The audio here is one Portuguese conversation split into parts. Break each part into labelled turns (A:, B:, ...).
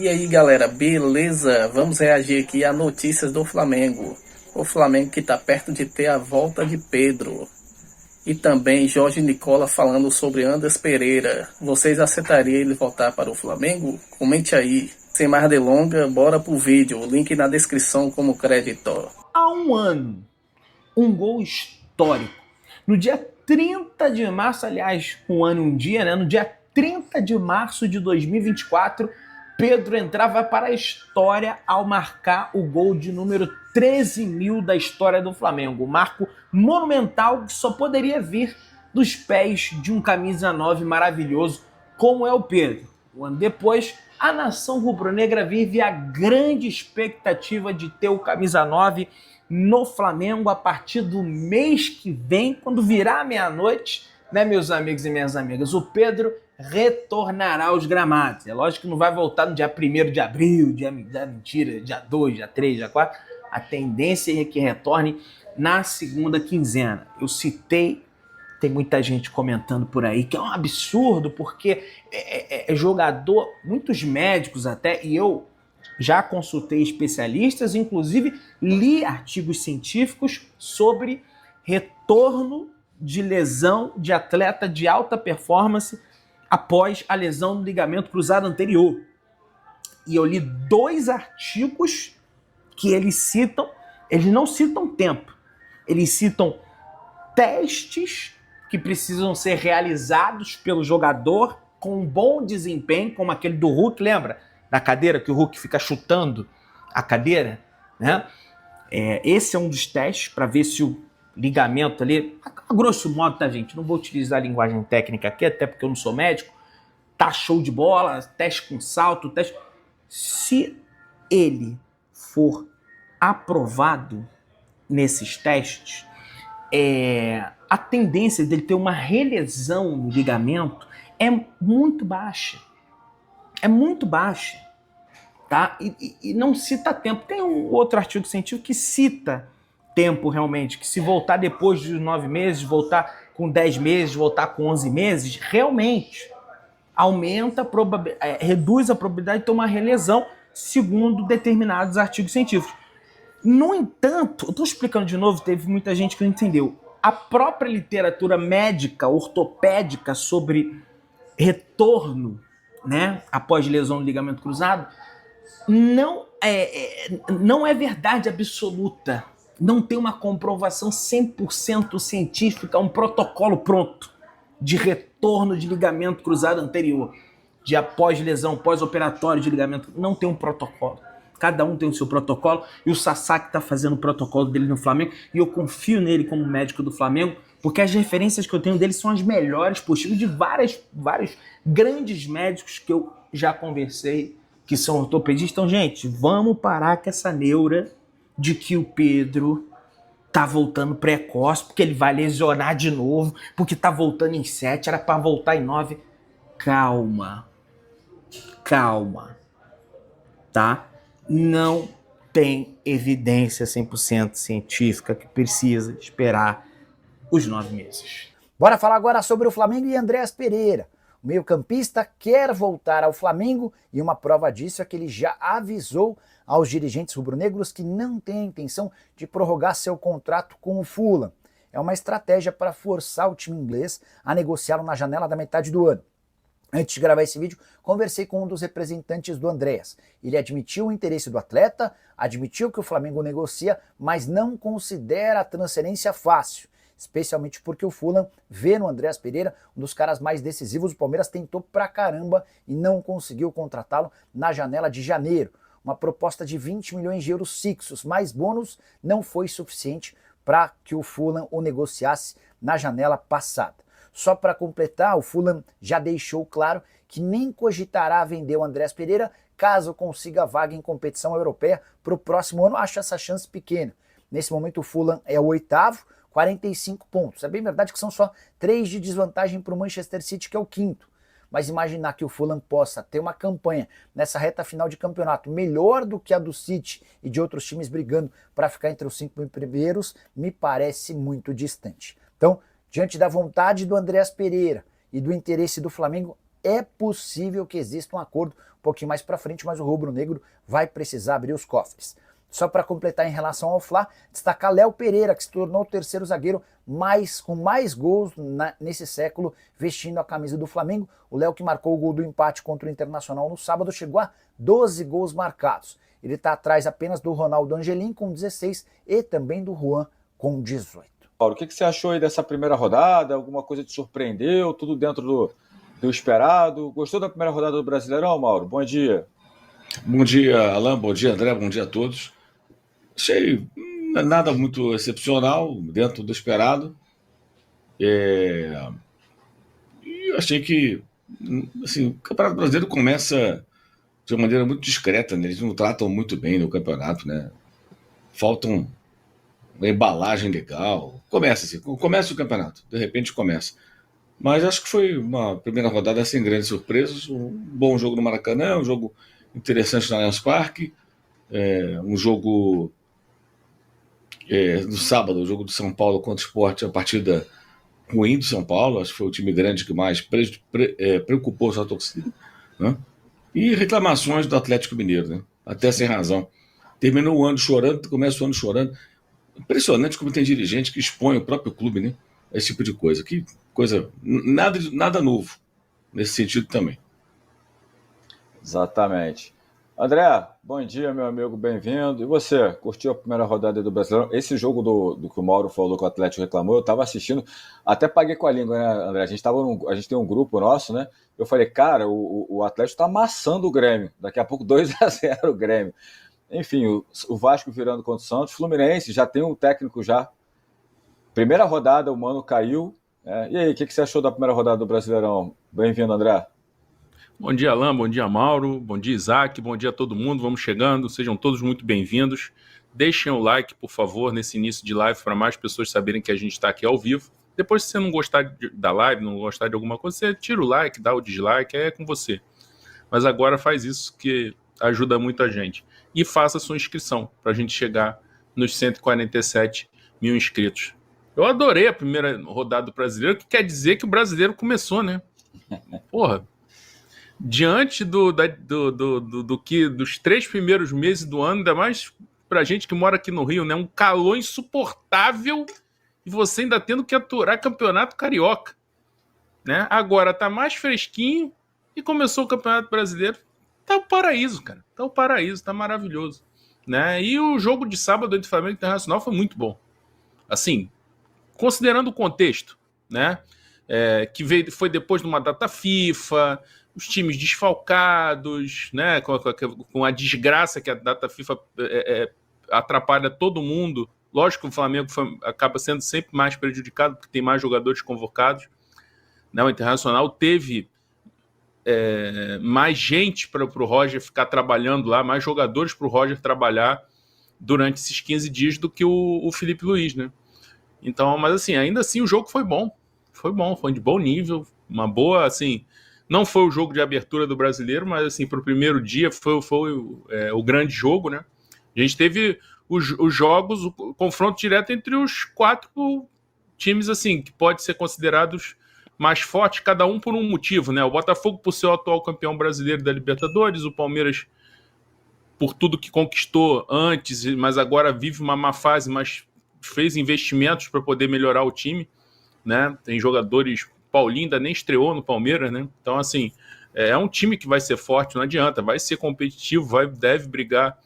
A: E aí galera, beleza? Vamos reagir aqui a notícias do Flamengo. O Flamengo que está perto de ter a volta de Pedro. E também Jorge Nicola falando sobre Andreas Pereira. Vocês aceitariam ele voltar para o Flamengo? Comente aí. Sem mais delongas, bora pro vídeo. Link na descrição como crédito.
B: Há um ano, um gol histórico. No dia 30 de março, aliás, um ano e um dia, né? No dia 30 de março de 2024, Pedro entrava para a história ao marcar o gol de número 13.000 da história do Flamengo. Um marco monumental que só poderia vir dos pés de um camisa 9 maravilhoso como é o Pedro. Um ano depois, a nação rubro-negra vive a grande expectativa de ter o camisa 9 no Flamengo a partir do mês que vem, quando virar meia-noite, né, meus amigos e minhas amigas? O Pedro retornará aos gramados. É lógico que não vai voltar no dia 1º de abril, dia 2, dia 3, dia 4. A tendência é que retorne na segunda quinzena. Eu citei, tem muita gente comentando por aí que é um absurdo, porque é jogador, muitos médicos até, e eu já consultei especialistas, inclusive li artigos científicos sobre retorno de lesão de atleta de alta performance após a lesão do ligamento cruzado anterior. E eu li 2 artigos que eles não citam tempo, eles citam testes que precisam ser realizados pelo jogador com um bom desempenho, como aquele do Hulk, lembra? Da cadeira, que o Hulk fica chutando a cadeira, né? Esse é um dos testes para ver se o ligamento ali, a grosso modo, tá, gente? Não vou utilizar a linguagem técnica aqui, até porque eu não sou médico. Tá show de bola, teste com salto, teste. Se ele for aprovado nesses testes, a tendência dele ter uma relesão no ligamento é muito baixa. É muito baixa, tá? E não cita tempo. Tem um outro artigo científico que cita tempo realmente, que se voltar depois de 9 meses, voltar com 10 meses, voltar com 11 meses, realmente reduz a probabilidade de ter uma relesão, segundo determinados artigos científicos. No entanto, eu estou explicando de novo, teve muita gente que não entendeu. A própria literatura médica, ortopédica sobre retorno, né, após lesão do ligamento cruzado, não é verdade absoluta. Não tem uma comprovação 100% científica, um protocolo pronto de retorno de ligamento cruzado anterior, de após lesão, pós-operatório de ligamento. Não tem um protocolo. Cada um tem o seu protocolo e o Sasaki está fazendo o protocolo dele no Flamengo e eu confio nele como médico do Flamengo, porque as referências que eu tenho dele são as melhores possíveis de vários grandes médicos que eu já conversei, que são ortopedistas. Então, gente, vamos parar com essa neura de que o Pedro tá voltando precoce, porque ele vai lesionar de novo, porque tá voltando em 7, era para voltar em 9. Calma, tá? Não tem evidência 100% científica que precisa esperar os 9 meses.
C: Bora falar agora sobre o Flamengo e Andreas Pereira. O meio-campista quer voltar ao Flamengo e uma prova disso é que ele já avisou aos dirigentes rubro-negros que não tem a intenção de prorrogar seu contrato com o Fulham. É uma estratégia para forçar o time inglês a negociá-lo na janela da metade do ano. Antes de gravar esse vídeo, conversei com um dos representantes do Andreas. Ele admitiu o interesse do atleta, admitiu que o Flamengo negocia, mas não considera a transferência fácil, especialmente porque o Fulham vê no Andreas Pereira um dos caras mais decisivos. O Palmeiras tentou pra caramba e não conseguiu contratá-lo na janela de janeiro. Uma proposta de 20 milhões de euros fixos, mais bônus, não foi suficiente para que o Fulham o negociasse na janela passada. Só para completar, o Fulham já deixou claro que nem cogitará vender o Andreas Pereira caso consiga vaga em competição europeia para o próximo ano. Acho essa chance pequena. Nesse momento o Fulham é o 8º, 45 pontos. É bem verdade que são só 3 de desvantagem para o Manchester City, que é o 5º. Mas imaginar que o Fulham possa ter uma campanha nessa reta final de campeonato melhor do que a do City e de outros times brigando para ficar entre os 5 primeiros, me parece muito distante. Então, diante da vontade do Andreas Pereira e do interesse do Flamengo, é possível que exista um acordo um pouquinho mais para frente, mas o rubro-negro vai precisar abrir os cofres. Só para completar em relação ao Fla, destacar Léo Pereira, que se tornou o terceiro zagueiro com mais gols nesse século, vestindo a camisa do Flamengo. O Léo, que marcou o gol do empate contra o Internacional no sábado, chegou a 12 gols marcados. Ele está atrás apenas do Ronaldo Angelim com 16 e também do Juan com 18.
D: Paulo, o que você achou aí dessa primeira rodada? Alguma coisa te surpreendeu? Tudo dentro do esperado? Gostou da primeira rodada do Brasileirão, Mauro? Bom dia.
E: Bom dia, Alan. Bom dia, André. Bom dia a todos. Achei nada muito excepcional, dentro do esperado. E achei que assim, o Campeonato Brasileiro começa de uma maneira muito discreta, né? Eles não tratam muito bem no campeonato, né? Faltam uma embalagem legal. Começa o campeonato, de repente começa. Mas acho que foi uma primeira rodada sem grandes surpresas. Um bom jogo no Maracanã, um jogo interessante no Allianz Parque, um jogo no sábado, o jogo do São Paulo contra o Sport, a partida ruim do São Paulo. Acho que foi o time grande que mais preocupou sua torcida, né? E reclamações do Atlético Mineiro, né? Até sem razão. Terminou o ano chorando, começa o ano chorando. Impressionante como tem dirigente que expõe o próprio clube, né? Esse tipo de coisa. Que coisa, nada novo nesse sentido também.
D: Exatamente. André, bom dia, meu amigo, bem-vindo. E você, curtiu a primeira rodada do Brasileirão? Esse jogo do que o Mauro falou que o Atlético reclamou, eu estava assistindo, até paguei com a língua, né, André? A gente tem um grupo nosso, né? Eu falei, cara, o Atlético está amassando o Grêmio. Daqui a pouco 2-0 o Grêmio. Enfim, o Vasco virando contra o Santos. Fluminense já tem um técnico já. Primeira rodada, o Mano caiu. E aí, o que você achou da primeira rodada do Brasileirão? Bem-vindo, André.
F: Bom dia, Alain, bom dia, Mauro, bom dia, Isaac, bom dia a todo mundo, vamos chegando, sejam todos muito bem-vindos. Deixem o like, por favor, nesse início de live, para mais pessoas saberem que a gente está aqui ao vivo. Depois, se você não gostar da live, não gostar de alguma coisa, você tira o like, dá o dislike, é com você. Mas agora faz isso, que ajuda muito a gente. E faça sua inscrição, para a gente chegar nos 147 mil inscritos. Eu adorei a primeira rodada do Brasileiro, que quer dizer que o Brasileiro começou, né? Porra! Diante dos 3 primeiros meses do ano, ainda mais pra gente que mora aqui no Rio, né? Um calor insuportável e você ainda tendo que aturar campeonato carioca, né? Agora tá mais fresquinho e começou o Campeonato Brasileiro. Tá o paraíso, cara. Tá o paraíso, tá maravilhoso, né? E o jogo de sábado entre Flamengo e Internacional foi muito bom. Assim, considerando o contexto, né? Foi depois de uma data FIFA, os times desfalcados, né, com a desgraça que a data FIFA atrapalha todo mundo. Lógico que o Flamengo acaba sendo sempre mais prejudicado, porque tem mais jogadores convocados, né? O Internacional teve mais gente para o Roger ficar trabalhando lá, mais jogadores para o Roger trabalhar durante esses 15 dias do que o Felipe Luiz, né? Então, mas assim, ainda assim o jogo foi bom, foi de bom nível, uma boa, assim, não foi o jogo de abertura do Brasileiro, mas assim, para o primeiro dia foi o grande jogo, né? A gente teve os jogos, o confronto direto entre os 4 times, assim, que pode ser considerados mais fortes, cada um por um motivo, né? O Botafogo por ser o atual campeão brasileiro da Libertadores, o Palmeiras por tudo que conquistou antes, mas agora vive uma má fase, mas fez investimentos para poder melhorar o time, né? Tem jogadores, Paulinho ainda nem estreou no Palmeiras, né? Então, assim, é um time que vai ser forte, não adianta, vai ser competitivo, deve brigar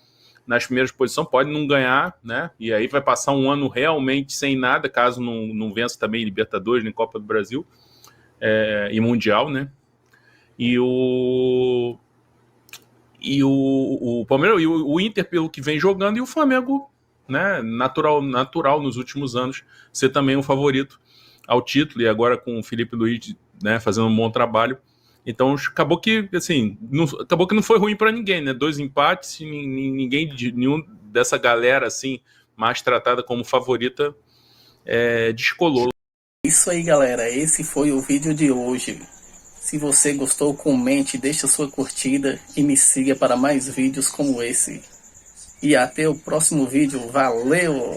F: nas primeiras posições, pode não ganhar, né? E aí vai passar um ano realmente sem nada, caso não vença também Libertadores, nem Copa do Brasil e Mundial, né? E o Palmeiras, e o Inter, pelo que vem jogando, e o Flamengo, né? Natural nos últimos anos ser também um favorito ao título, e agora com o Felipe Luiz, né, fazendo um bom trabalho. Então acabou que não foi ruim para ninguém, né? 2 empates, nenhum dessa galera assim mais tratada como favorita descolou.
A: Isso aí, galera, esse foi o vídeo de hoje. Se você gostou, comente, deixa sua curtida e me siga para mais vídeos como esse. E até o próximo vídeo. Valeu!